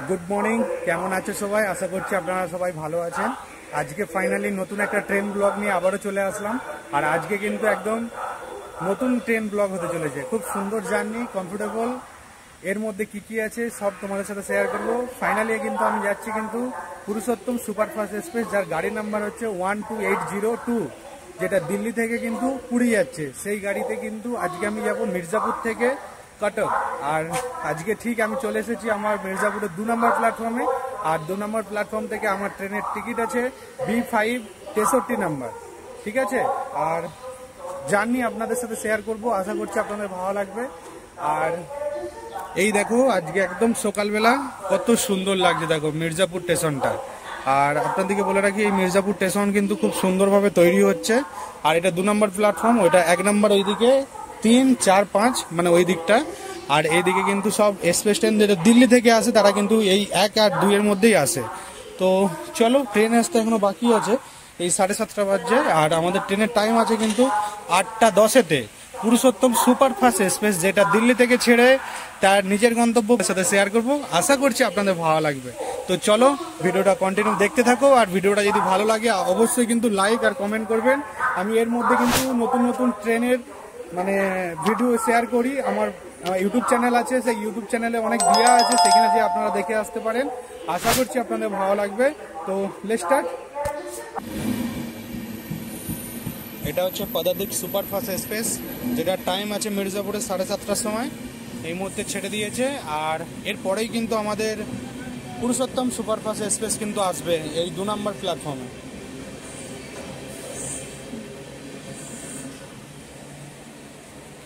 Good morning, কেমন আছে সবাই? আশা করছি আপনারা সবাই ভালো আছেন। আজকে ফাইনালি নতুন একটা ট্রেন ব্লগ নিয়ে আবারও চলে আসলাম। আর আজকে কিন্তু একদম নতুন ট্রেন ব্লগ হতে চলেছে। খুব সুন্দর জার্নি, কমফোর্টেবল। এর মধ্যে কি কি আছে সব তোমাদের সাথে শেয়ার করবো। ফাইনালি কিন্তু আমি যাচ্ছি কিন্তু পুরুষোত্তম সুপারফাস্ট এক্সপ্রেস, যার গাড়ি নাম্বার হচ্ছে 12802, যেটা দিল্লি থেকে কিন্তু পুরী যাচ্ছে। সেই গাড়িতে কিন্তু আজকে আমি যাব মির্জাপুর থেকে কটক। আর আজকে ঠিক আমি চলে এসেছি আমার মির্জাপুরের 2 নম্বর প্ল্যাটফর্মে। আর 2 নম্বর প্ল্যাটফর্ম থেকে আমার ট্রেনের টিকিট আছে B5 63 নাম্বার। ঠিক আছে, আর জার্নি আপনাদের সাথে শেয়ার করব, আশা করছি আপনাদের ভালো লাগবে। আর এই দেখো আজকে একদম সকালবেলা কত সুন্দর লাগছে, দেখো মির্জাপুর স্টেশনটা। আর আপনাদেরকে বলে রাখি, এই মির্জাপুর স্টেশন কিন্তু খুব সুন্দরভাবে তৈরি হচ্ছে। আর এটা 2 নম্বর প্ল্যাটফর্ম, ওইটা 1 নম্বর ওইদিকে, 3, 4, 5 মানে ওই দিকটা। আর এইদিকে কিন্তু সব এক্সপ্রেস ট্রেন যেটা দিল্লি থেকে আসে তারা কিন্তু এই 1 আর 2 এর মধ্যেই আসে। তো চলো, ট্রেন আসতে এখনো বাকি আছে, এই 7:30 বাজছে। আর আমাদের ট্রেনের টাইম আছে কিন্তু 8:10-এ। পুরুষোত্তম সুপারফাস্ট এক্সপ্রেস, যেটা দিল্লি থেকে ছেড়ে তার নিজের গন্তব্যের সাথে শেয়ার করব। আশা করছি আপনাদের ভালো লাগবে। তো চলো, ভিডিওটা কন্টিনিউ দেখতে থাকো। আর ভিডিওটা যদি ভালো লাগে অবশ্যই কিন্তু লাইক আর কমেন্ট করবেন। আমি এর মধ্যে কিন্তু নতুন নতুন ট্রেনের মানে ভিডিও শেয়ার করি। আমার ইউটিউব চ্যানেল আছে, সেই ইউটিউব চ্যানেলে অনেক দেওয়া আছে, সেখানে যে আপনারা দেখে আসতে পারেন। আশা করছি আপনাদের ভালো লাগবে। তো লেটস স্টার্ট। এটা হচ্ছে পদাতিক সুপারফাস্ট এক্সপ্রেস, যেটা টাইম আছে মির্জাপুরে 7:30টার সময়। এই মুহূর্তে ছেড়ে দিয়েছে। আর এরপরেই কিন্তু আমাদের পুরুষোত্তম সুপারফাস্ট এক্সপ্রেস কিন্তু আসবে এই 2 নম্বর প্ল্যাটফর্মে।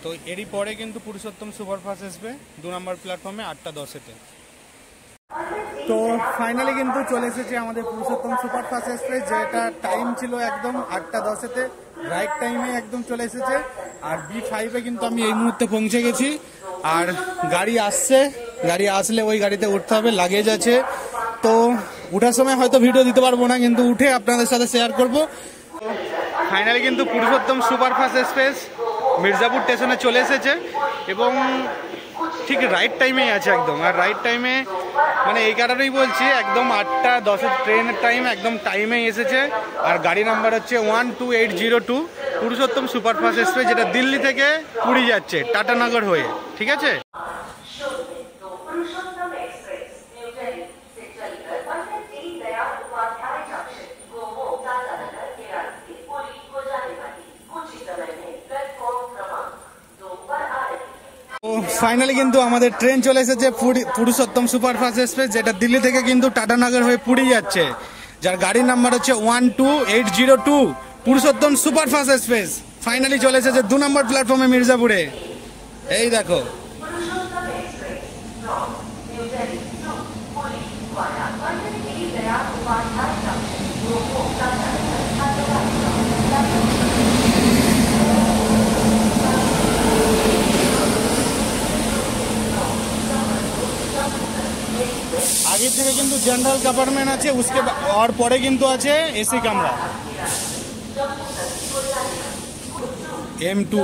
তো এরই পরে কিন্তু পুরুষোত্তম সুপারফাস্ট আসবে 2 নম্বর প্ল্যাটফর্মে 8:10-এ। তো ফাইনালি কিন্তু চলে এসেছে আমাদের পুরুষোত্তম সুপারফাস্ট এক্সপ্রেস, যেটা টাইম ছিল একদম 8:10-এ, রাইট টাইমে একদম চলে এসেছে। আর B5-এ কিন্তু আমি এই মুহূর্তে পৌঁছে গেছি। আর গাড়ি আসছে, গাড়ি আসলে ওই গাড়িতে উঠতে হবে, লাগেজ আছে। তো উঠার সময় হয়তো ভিডিও দিতে পারবো না, কিন্তু উঠে আপনাদের সাথে শেয়ার করবো। ফাইনালি কিন্তু পুরুষোত্তম সুপারফাস্ট এক্সপ্রেস মির্জাপুর স্টেশনে চলে এসেছে এবং ঠিক রাইট টাইমেই আছে একদম। আর রাইট টাইমে মানে এই কারণেই বলছি, একদম 8:10 ট্রেনের টাইম একদম টাইমেই এসেছে। আর গাড়ি নাম্বার হচ্ছে 12802, পুরুষোত্তম সুপারফাস্ট এক্সপ্রেস, যেটা দিল্লি থেকে পুরী যাচ্ছে টাটানগর হয়ে। ঠিক আছে, ফাইনালি কিন্তু আমাদের ট্রেন চলে এসেছে পুরুষোত্তম সুপারফাস্ট এক্সপ্রেস, যেটা দিল্লি থেকে কিন্তু টাটানগর হয়ে পুরী যাচ্ছে, যার গাড়ির নাম্বার হচ্ছে 12802, পুরুষোত্তম সুপারফাস্ট এক্সপ্রেস। ফাইনালি চলে এসেছে 2 নম্বর প্ল্যাটফর্মে মির্জাপুরে। এই দেখো, আগের থেকে কিন্তু জেনারেল কম্পার্টমেন্ট আছে, उसके और পরে কিন্তু আছে এসি কামরা M2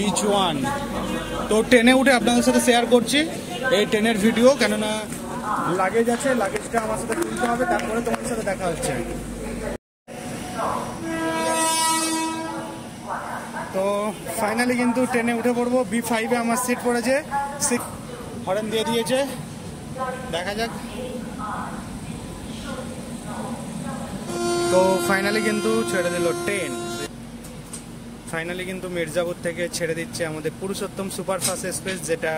H1। তো ট্রেনে উঠে আপনাদের সাথে শেয়ার করছি এই ট্রেনের ভিডিও, কেননা লাগেজ আছে, লাগেজটা আমার সাথে তুলতে হবে, তারপরে তোমাদের সাথে দেখা হচ্ছে। তো ফাইনালি কিন্তু ট্রেনে উঠে পড়বো। B5-এ আমার সিট পড়েছে, হরেন দিয়ে দিয়েছে, দেখা যাক। তো ফাইনালি কিন্তু ছেড়ে দিল ট্রেন। ফাইনালি কিন্তু মির্জাপুর থেকে ছেড়ে দিচ্ছে আমাদের পুরুষোত্তম সুপারফাস্ট এক্সপ্রেস, যেটা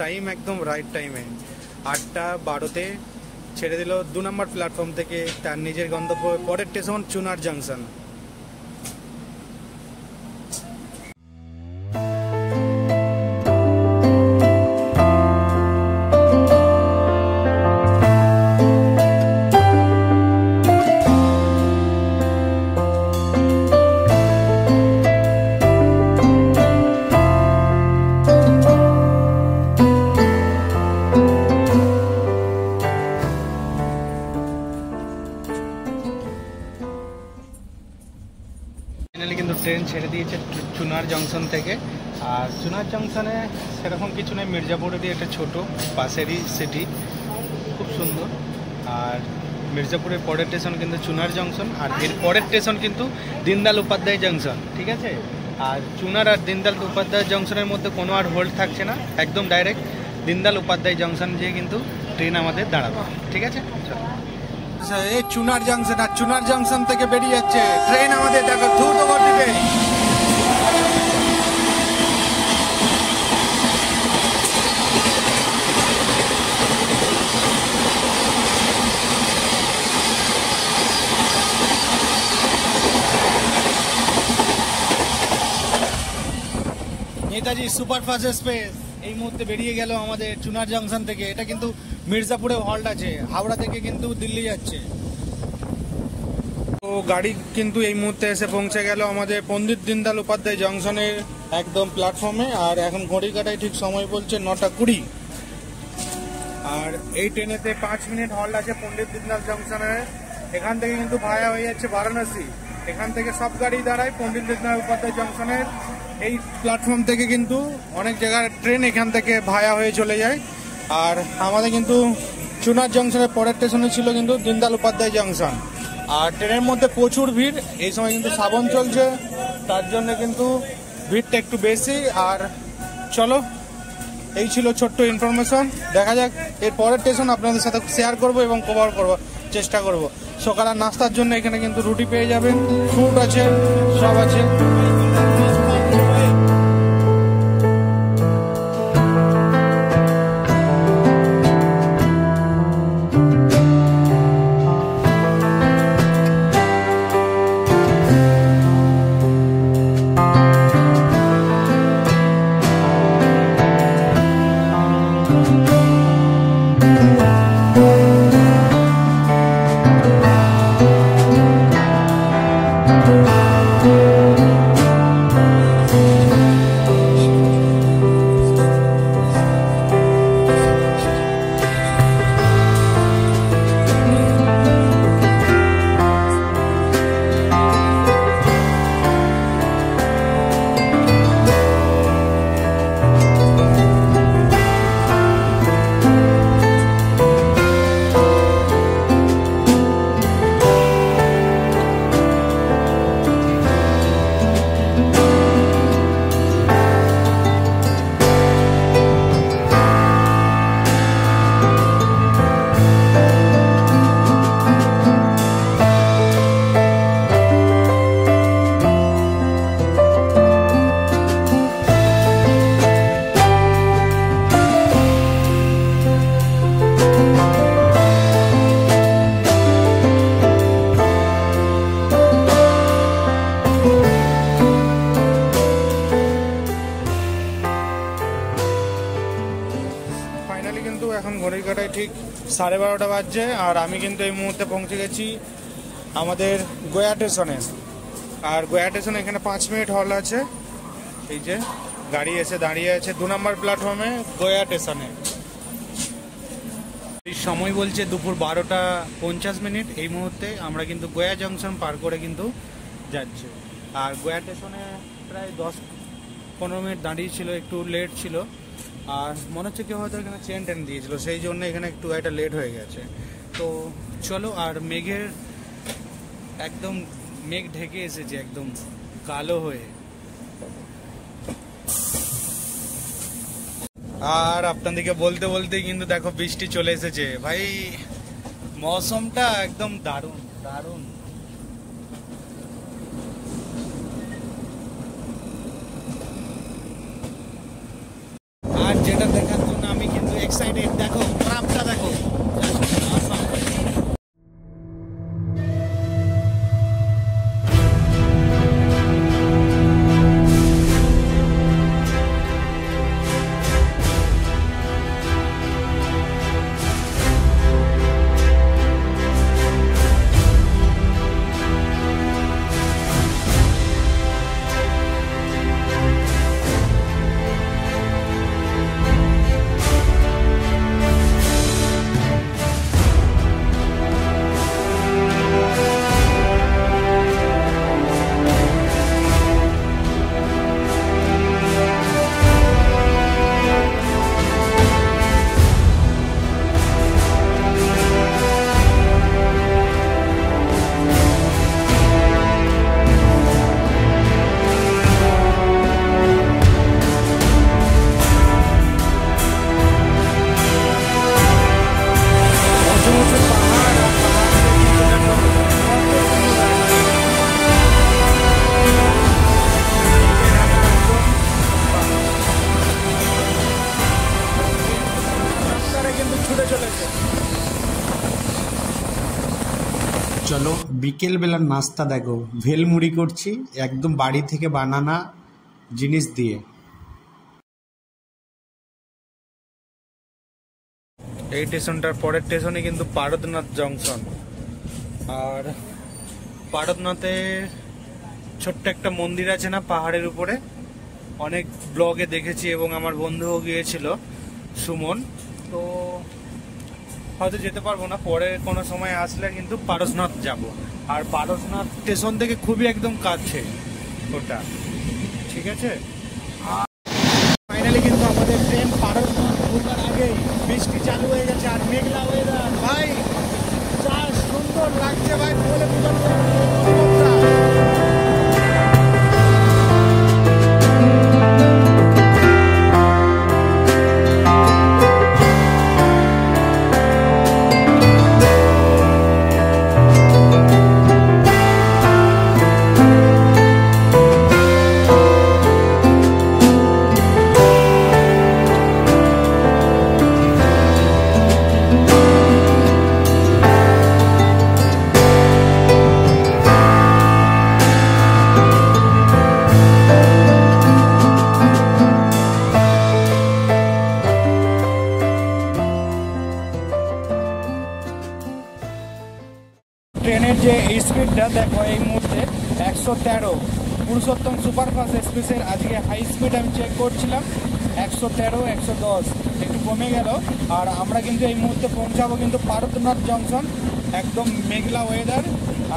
টাইম একদম রাইট টাইমে 8:12-তে ছেড়ে দিল 2 নম্বর প্ল্যাটফর্ম থেকে তার নিজের গন্তব্য পরের স্টেশন চুনার জাংশন। ট্রেন ছেড়ে দিয়েছে চুনার জংশন থেকে। আর চুনার জংশনে সেরকম কিছু নেই, মির্জাপুরেরই একটা ছোট পাশেরই সিটি, খুব সুন্দর। আর মির্জাপুরের পরের স্টেশন কিন্তু চুনার জংশন, আর এর পরের স্টেশন কিন্তু দীনদয়াল উপাধ্যায় জংশন, ঠিক আছে। আর চুনার আর দীনদয়াল উপাধ্যায় জংশনের মধ্যে কোনো আর হোল্ড থাকছে না, একদম ডাইরেক্ট দীনদয়াল উপাধ্যায় জংশন যেয়ে কিন্তু ট্রেন আমাদের দাঁড়াবে, ঠিক আছে। চলো, এই চুনার জংশন, আর চুনার জংশন থেকে বেরিয়ে যাচ্ছে ট্রেন আমাদের, দেখো দ্রুত গতিতে। নেতাজি সুপারফাস্ট এক্সপ্রেস এই মুহূর্তে বেরিয়ে গেল আমাদের চুনার জংশন থেকে। এটা কিন্তু মির্জাপুরে হল্ট আছে, হাওড়া থেকে কিন্তু দিল্লি যাচ্ছে। তো গাড়ি কিন্তু এই মুহূর্তে এসে পৌঁছে গেল আমাদের পণ্ডিত দীনদয়াল উপাধ্যায় জংশনের একদম প্ল্যাটফর্মে। আর এখন ঘড়ি কাটায় ঠিক সময় বলছে 9:20। আর এই ট্রেনেতে 5 মিনিট হল্ট আছে পণ্ডিত দীনদয়াল জংশনে। এখান থেকে কিন্তু ভায়া হয়ে যাচ্ছে বারাণসী। এখান থেকে সব গাড়ি দাঁড়ায় পণ্ডিত দীনদয়াল উপাধ্যায় জংশনের এই প্ল্যাটফর্ম থেকে, কিন্তু অনেক জায়গার ট্রেন এখান থেকে ভায়া হয়ে চলে যায়। আর আমাদের কিন্তু চুনার জংশনের পরের স্টেশনে ছিল কিন্তু দীনদয়াল উপাধ্যায় জংশন। আর ট্রেনের মধ্যে প্রচুর ভিড়, এই সময় কিন্তু শ্রাবণ চলছে, তার জন্য কিন্তু ভিড়টা একটু বেশি। আর চলো, এই ছিল ছোট্ট ইনফরমেশন। দেখা যাক এর পরের স্টেশন আপনাদের সাথে শেয়ার করব এবং কভার করব চেষ্টা করব। সকালের নাস্তার জন্য এখানে কিন্তু রুটি পেয়ে যাবেন, ফ্রুট আছে, সব আছে। এখন ঘড়ির কাটায় ঠিক 12:30 বাজছে। আর আমি কিন্তু এই মুহূর্তে পৌঁছে গেছি আমাদের গয়া স্টেশনে। আর গয়া স্টেশনে এখানে 5 মিনিট হল আছে। এই যে গাড়ি এসে দাঁড়িয়ে আছে 2 নম্বর প্ল্যাটফর্মে গয়া স্টেশনে। এই সময় বলছে দুপুর 12:50। এই মুহূর্তে আমরা কিন্তু গয়া জংশন পার করে কিন্তু যাচ্ছি। আর গয়া স্টেশনে প্রায় 10-15 মিনিট দাঁড়িয়েছিল, একটু লেট ছিল। আর মনে হচ্ছে কেউ হয়তো এখানে চেন টেন দিয়েছিল, সেই জন্য এখানে একটু একটা লেট হয়ে গেছে। তো চলো, আর মেঘের একদম মেঘ ঢেকে এসেছে একদম কালো হয়ে। আর আপনাদেরকে বলতে বলতে কিন্তু দেখো বৃষ্টি চলে এসেছে। ভাই মৌসুমটা একদম দারুণ দারুণ। আর যেটা দেখার জন্য আমি কিন্তু এক্সাইটেড, দেখো ক্রাফটটা দেখো। চলো বিকেল বেলার নাস্তা দেখো, ভেলমুড়ি করছি একদম বাড়ি থেকে বানানা জিনিস দিয়ে। এই স্টেশনটার পরের স্টেশনে কিন্তু পারদনাথ জংশন। আর পারদনাথে ছোট্ট একটা মন্দির আছে না পাহাড়ের উপরে, অনেক ব্লগে দেখেছি এবং আমার বন্ধুও গিয়েছিল সুমন। তো হয়তো যেতে পারবো না, পরে কোনো সময় আসলে কিন্তু পারসনাথ যাব। আর পারসনাথ স্টেশন থেকে খুবই একদম কাছে ওটা, ঠিক আছে। ফাইনালি কিন্তু আমাদের ট্রেন পারসনাথ ঢোকার আগেই বৃষ্টি চালু হয়ে গেছে আর মেঘলা ওয়েদার। ভাই যা সুন্দর লাগছে ভাই, বলে বোঝানো যাবে না। ট্রেনের যে স্পিডটা দেখো এই মুহূর্তে 113, পুরুষোত্তম সুপারফাস্ট এক্সপ্রেসের আজকে হাই স্পিড আমি চেক করছিলাম 113, 110, একটু কমে গেল। আর আমরা কিন্তু এই মুহূর্তে পৌঁছাবো কিন্তু পারদনাথ জংশন, একদম মেঘলা ওয়েদার।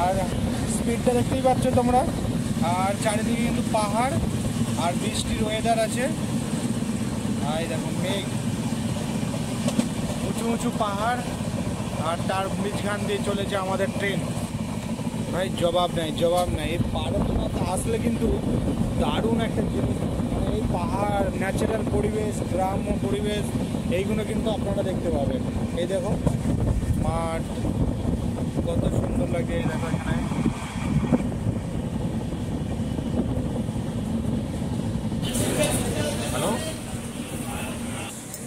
আর স্পিডটা দেখতেই পাচ্ছ তোমরা, আর চারিদিকে কিন্তু পাহাড় আর বৃষ্টির ওয়েদার আছে। আর দেখো মেঘ, উঁচু উঁচু পাহাড়, আর তার মাঝখান দিয়ে চলেছে আমাদের ট্রেন। ভাই জবাব নাই, জবাব নাই। এই পারদনাথ আসলে কিন্তু দারুণ একটা জিনিস, মানে এই পাহাড়, ন্যাচারাল পরিবেশ, গ্রাম্য পরিবেশ, এইগুলো কিন্তু আপনারা দেখতে পাবেন। এই দেখো মাঠ কত সুন্দর লাগে, এই দেখো এখানে। হ্যালো,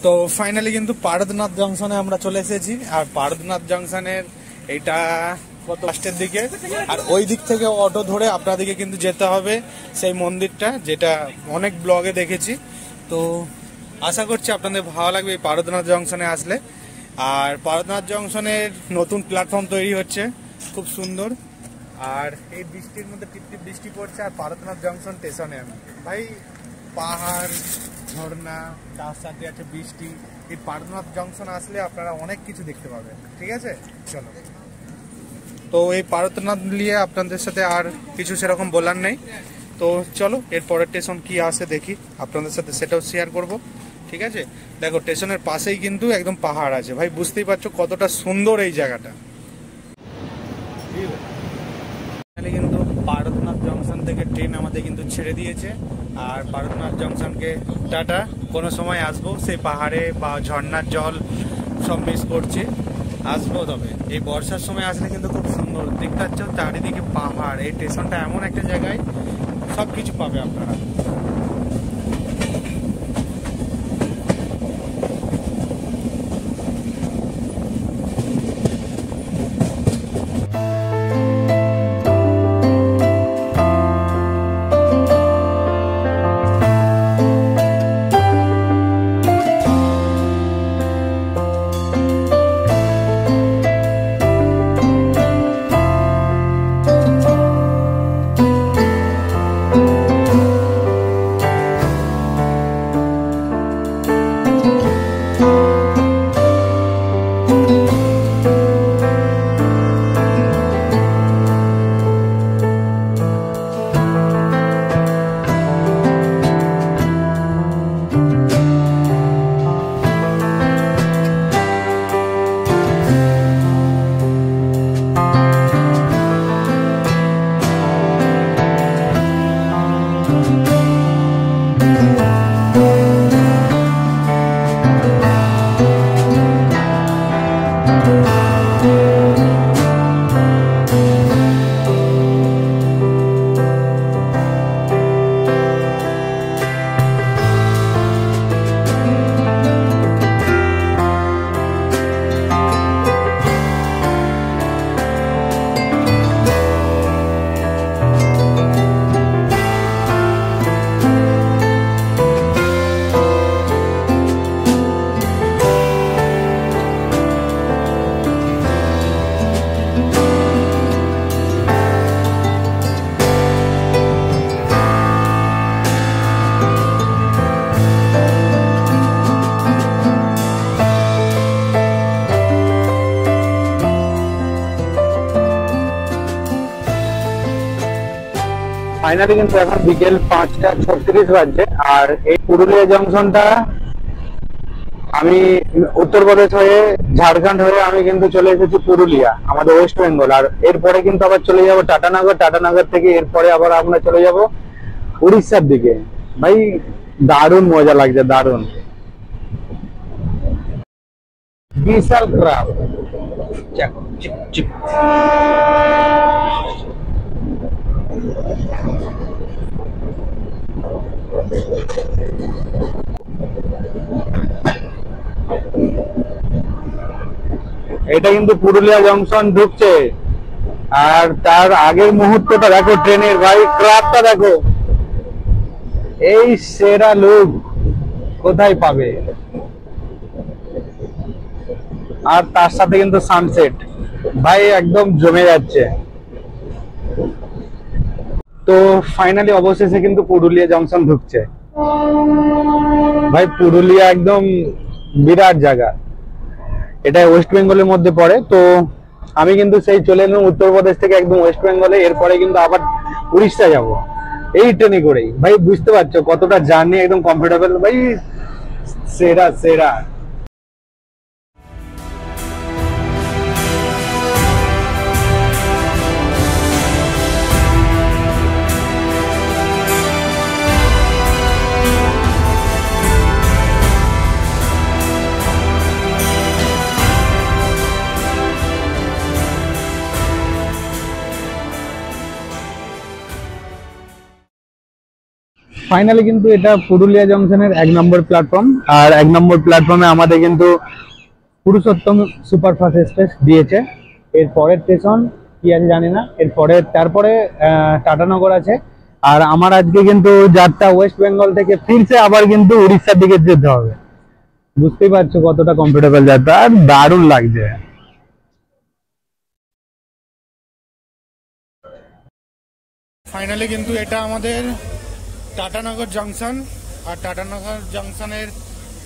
তো ফাইনালি কিন্তু পারদনাথ জংশনে আমরা চলে এসেছি। আর পারদনাথ জংশনের এইটা কত লাস্টের দিকে, আর ওই দিক থেকে অটো ধরে আপনাদেরকে কিন্তু যেতে হবে সেই মন্দিরটা, যেটা অনেক ব্লগে দেখেছি। তো আশা করছি আপনাদের ভালো লাগবে এই পারদনাথ জংশনে আসলে। আর পারদনাথ জংশনের নতুন প্ল্যাটফর্ম তৈরি হচ্ছে, খুব সুন্দর। আর এই বৃষ্টির মধ্যে টিপটিপ বৃষ্টি পড়ছে, আর পারদনাথ জংশন স্টেশনে আমি ভাই পাহাড়, ঝর্ণা, তার সাথে আছে বৃষ্টি। এই পারদনাথ জংশন আসলে আপনারা অনেক কিছু দেখতে পাবেন, ঠিক আছে। চলো, তো এই পারদনাথ নিয়ে আপনাদের সাথে আর কিছু সেরকম বলার নেই। তো চলো এর পরের স্টেশন কি আসে দেখি, আপনাদের সাথে সেটাও শেয়ার করব, ঠিক আছে। দেখো স্টেশনের পাশেই কিন্তু একদম পাহাড় আছে, ভাই বুঝতেই পারছো কতটা সুন্দর এই জায়গাটা। কিন্তু পারদনাথ জংশন থেকে ট্রেন আমাদের কিন্তু ছেড়ে দিয়েছে। আর পারদনাথ জংশনকে টাটা, কোনো সময় আসবো, সেই পাহাড়ে বা ঝর্ণার জল সব মিস করছি, আসবো। তবে এই বর্ষার সময় আসলে কিন্তু খুব সুন্দর দেখতে পাচ্ছ, চারিদিকে পাহাড়। এই স্টেশনটা এমন একটা জায়গায় সব কিছু পাবে আপনারা। ফাইনালি কিন্তু এখন বিকেল 5:36 বাজছে। আর এই পুরুলিয়া জংশনটা আমি উত্তরপ্রদেশ হয়ে ঝাড়খণ্ড হয়ে আমি কিন্তু চলে এসেছি পুরুলিয়া, আমাদের ওয়েস্ট বেঙ্গল। আর এরপরে কিন্তু আবার চলে যাব টাটানগর, টাটানগর থেকে এরপরে আবার আমরা চলে যাব উড়িষ্যার দিকে। ভাই দারুণ মজা লাগছে, দারুণ। বিশাল ক্রাফ চিপ চিপ। এটা কিন্তু পুরুলিয়া জংশন ঢুকছে, আর তার আগের মুহূর্তটা দেখো ট্রেনের, ভাই ক্রাফটা দেখো, এই সেরা লুক কোথায় পাবে। আর তার সাথে কিন্তু সানসেট, ভাই একদম জমে যাচ্ছে। তো ফাইনালি অবশেষে কিন্তু পুরুলিয়া জংশন ঢুকছে। ভাই পুরুলিয়া একদম বিরাট জায়গা, এটা ওয়েস্ট বেঙ্গলের মধ্যে পড়ে। তো আমি কিন্তু সেই চলে এলাম উত্তরপ্রদেশ থেকে একদম ওয়েস্ট বেঙ্গলে, এরপরে কিন্তু আবার উড়িষ্যা যাব এই ট্রেনে করেই। ভাই বুঝতে পারছো কতটা জার্নি একদম কমফোর্টেবল, ভাই সেরা সেরা। ফাইনালি কিন্তু এটা পুরুলিয়া জংশনের 1 নম্বর প্ল্যাটফর্ম। আর 1 নম্বর প্ল্যাটফর্মে আমাদের কিন্তু পুরুষোত্তম সুপারফাস্ট এক্সপ্রেস দিয়েছে। এর পরের স্টেশন কি আছে জানি না, তারপরে টাটানগর আছে। আর আমার আজকে কিন্তু যাত্রা ওয়েস্ট বেঙ্গল থেকে ফিরছে আবার কিন্তু উড়িষ্যার দিকে যেতে হবে। বুঝতেই পারছো কতটা কমফোর্টেবল যাত্রা, আর দারুণ লাগছে। ফাইনালি কিন্তু এটা আমাদের টাটানগর জংশন। আর টাটানগর জংশনের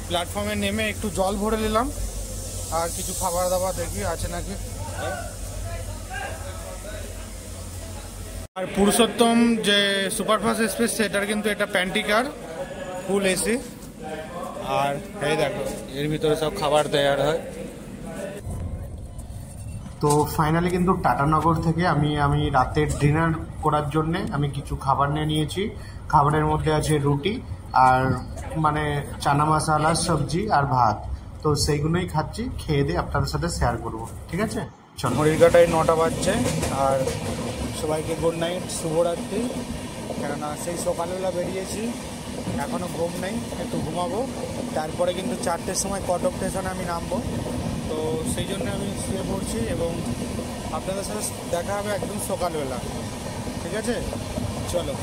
প্ল্যাটফর্মে নেমে একটু জল ভরে নিলাম, আর কিছু খাবার দাবার দেখি আছে নাকি। আর পুরুষোত্তম যে সুপারফাস্ট এক্সপ্রেস সেটার কিন্তু এটা প্যান্টি কার, ফুল এসি। আর এই দেখো এর ভিতরে সব খাবার দেওয়ার হয়। তো ফাইনালি কিন্তু টাটানগর থেকে আমি রাতের ডিনার করার জন্যে আমি কিছু খাবার নিয়ে নিয়েছি। খাবারের মধ্যে আছে রুটি আর মানে চানা মশলা, সবজি আর ভাত। তো সেইগুলোই খাচ্ছি, খেয়ে দিয়ে আপনাদের সাথে শেয়ার করব, ঠিক আছে? ঘড়ির কাটায় 9টা বাজছে। আর সবাইকে গুড নাইট, শুভরাত্রি। কেননা সেই সকালবেলা বেরিয়েছি, এখনও ঘুম নেই, একটু ঘুমাবো। তারপরে কিন্তু 4টের সময় কটক স্টেশনে আমি নামবো। তো সেই জন্য আমি শুয়ে পড়ছি এবং আপনাদের সাথে দেখা হবে একদম সকালবেলা, ঠিক আছে? চলো।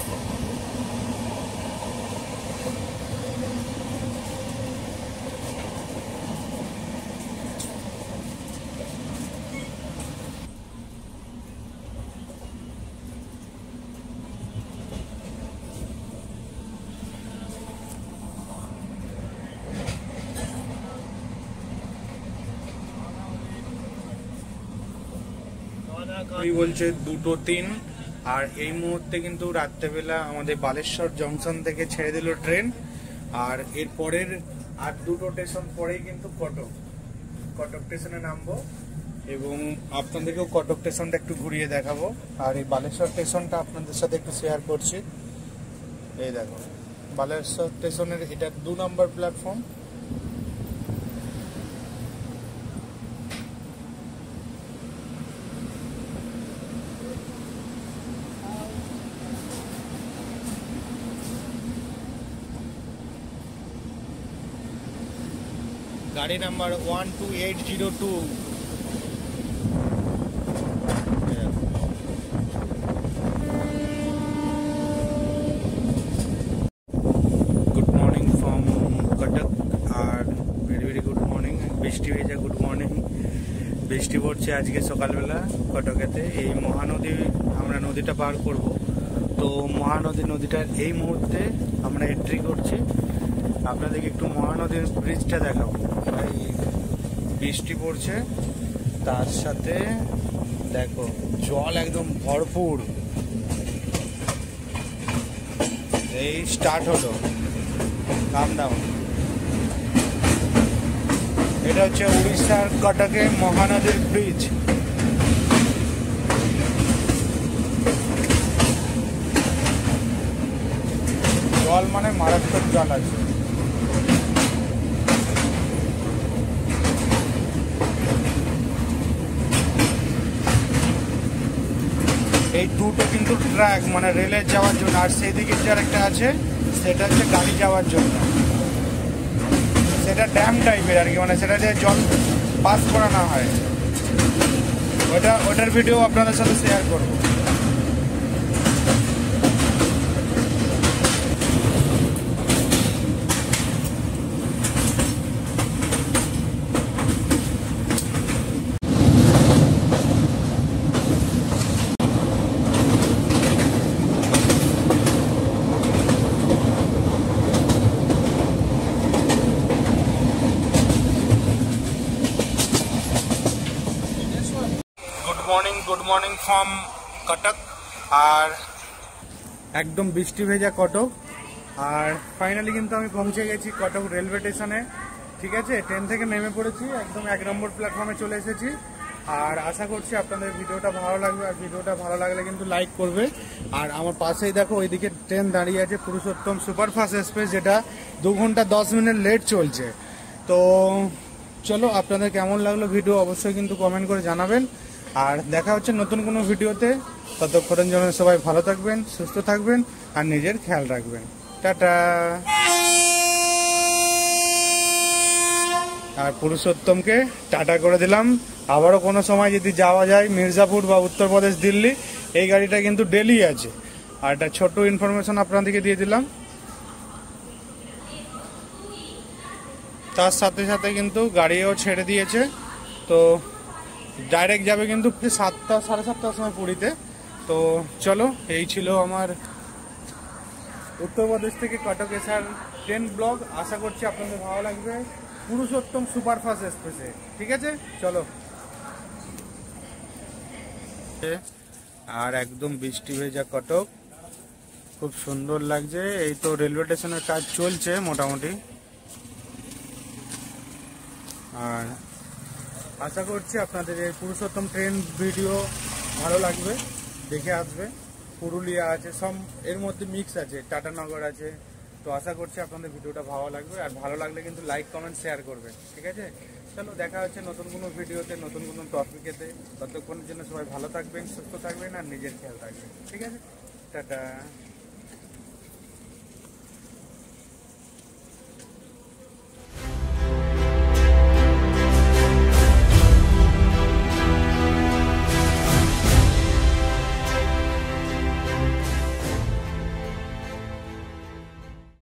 বলছে 2:03। আর এই মুহূর্তে কিন্তু রাত্রেবেলা আমাদের বালেশ্বর জংশন থেকে ছেড়ে দিল ট্রেন। আর এর পরের আর 2টো স্টেশন পরেই কিন্তু কটক স্টেশনে নামবো এবং আপনাদেরকেও কটক স্টেশনটা একটু ঘুরিয়ে দেখাবো। আর এই বালেশ্বর স্টেশনটা আপনাদের সাথে একটু শেয়ার করছি। এই দেখো বালেশ্বর স্টেশনের এটা 2 নম্বর প্ল্যাটফর্ম। গাড়ি number 12802। Good morning from Cuttack. Are very good morning. বৃষ্টি হয়েছে, গুড মর্নিং। বৃষ্টি পড়ছে আজকে সকালবেলা কটকেতে। এই মহানদী, আমরা নদীটা পার করব। তো নদীটার এই মুহূর্তে আমরা এন্ট্রি করছি। আপনাদেরকে একটু মহানদীর ব্রিজটা দেখাবো। বৃষ্টি পড়ছে, তার সাথে দেখো জল একদম ভরপুর। এই স্টার্ট হলো, কাম ডাউন। এটা হচ্ছে উড়িষ্যার কটকে মহানদীর ব্রিজ। জল মানে মারাত্মক জল আছে। এই দুটো কিন্তু ট্র্যাক মানে রেলের যাওয়ার জন্য, আর সেই দিকে যে একটা আছে সেটা হচ্ছে গাড়ি যাওয়ার জন্য। সেটা ড্যাম টাইপের আর কি, মানে সেটা দিয়ে জল পাস করানো হয়। ওটার ভিডিও আপনাদের সাথে শেয়ার করবো। Good morning from Cuttack. আর একদম বৃষ্টি ভেজা কটক। আর ফাইনালি কিন্তু আমি পৌঁছে গেছি কটক রেলওয়ে স্টেশনে। ঠিক আছে, ট্রেন থেকে নেমে পড়েছি, একদম 1 নম্বর প্ল্যাটফর্মে চলে এসেছি। আর আশা করছি আপনাদের ভিডিওটা ভালো লাগবে। আর ভিডিওটা ভালো লাগলে কিন্তু লাইক করবে। আর আমার পাশেই দেখো ওইদিকে ট্রেন দাঁড়িয়ে আছে, পুরুষোত্তম সুপারফাস্ট এক্সপ্রেস, যেটা 2 ঘন্টা 10 মিনিট লেট চলছে। তো চলো, আপনাদের কেমন লাগলো ভিডিও অবশ্যই কিন্তু কমেন্ট করে জানাবেন। আর দেখা হচ্ছে নতুন কোনো ভিডিওতে। ততক্ষণের জন্য সবাই ভালো থাকবেন, সুস্থ থাকবেন, আর নিজের খেয়াল রাখবেন। টাটা। আর পুরুষোত্তমকে টাটা করে দিলাম। আবারও কোনো সময় যদি যাওয়া যায় মির্জাপুর বা উত্তরপ্রদেশ, দিল্লি, এই গাড়িটা কিন্তু ডেলি আছে। আর একটা ছোট্ট ইনফরমেশন আপনাদেরকে দিয়ে দিলাম। তার সাথে সাথে কিন্তু গাড়িও ছেড়ে দিয়েছে। তো ডাইরেক্ট যাবে কিন্তু 7টা 7:30টার সময় পুরীতে। তো চলো, এই ছিল আমার উত্তরপ্রদেশ থেকে কটক এসার ট্রেন ব্লগ। আশা করছি আপনাদের ভালো লাগবে পুরুষোত্তম সুপারফাস্ট এক্সপ্রেসে। ঠিক আছে, চলো। আর একদম বৃষ্টি ভেজা কটক, খুব সুন্দর লাগছে। এই তো রেলওয়ে স্টেশনের কাজ চলছে মোটামুটি। আর আশা করছি আপনাদের এই পুরুষোত্তম ট্রেন ভিডিও ভালো লাগবে, দেখে আসবে। পুরুলিয়া আছে, সব এর মধ্যে মিক্স আছে, টাটানগর আছে। তো আশা করছি আপনাদের ভিডিওটা ভালো লাগবে। আর ভালো লাগলে কিন্তু লাইক কমেন্ট শেয়ার করবেন। ঠিক আছে, চলো, দেখা হচ্ছে নতুন কোনো ভিডিওতে, নতুন কোনো টপিকেতে। ততক্ষণের জন্য সবাই ভালো থাকবেন, সুস্থ থাকবেন, আর নিজের খেয়াল রাখবেন। ঠিক আছে, টাটা।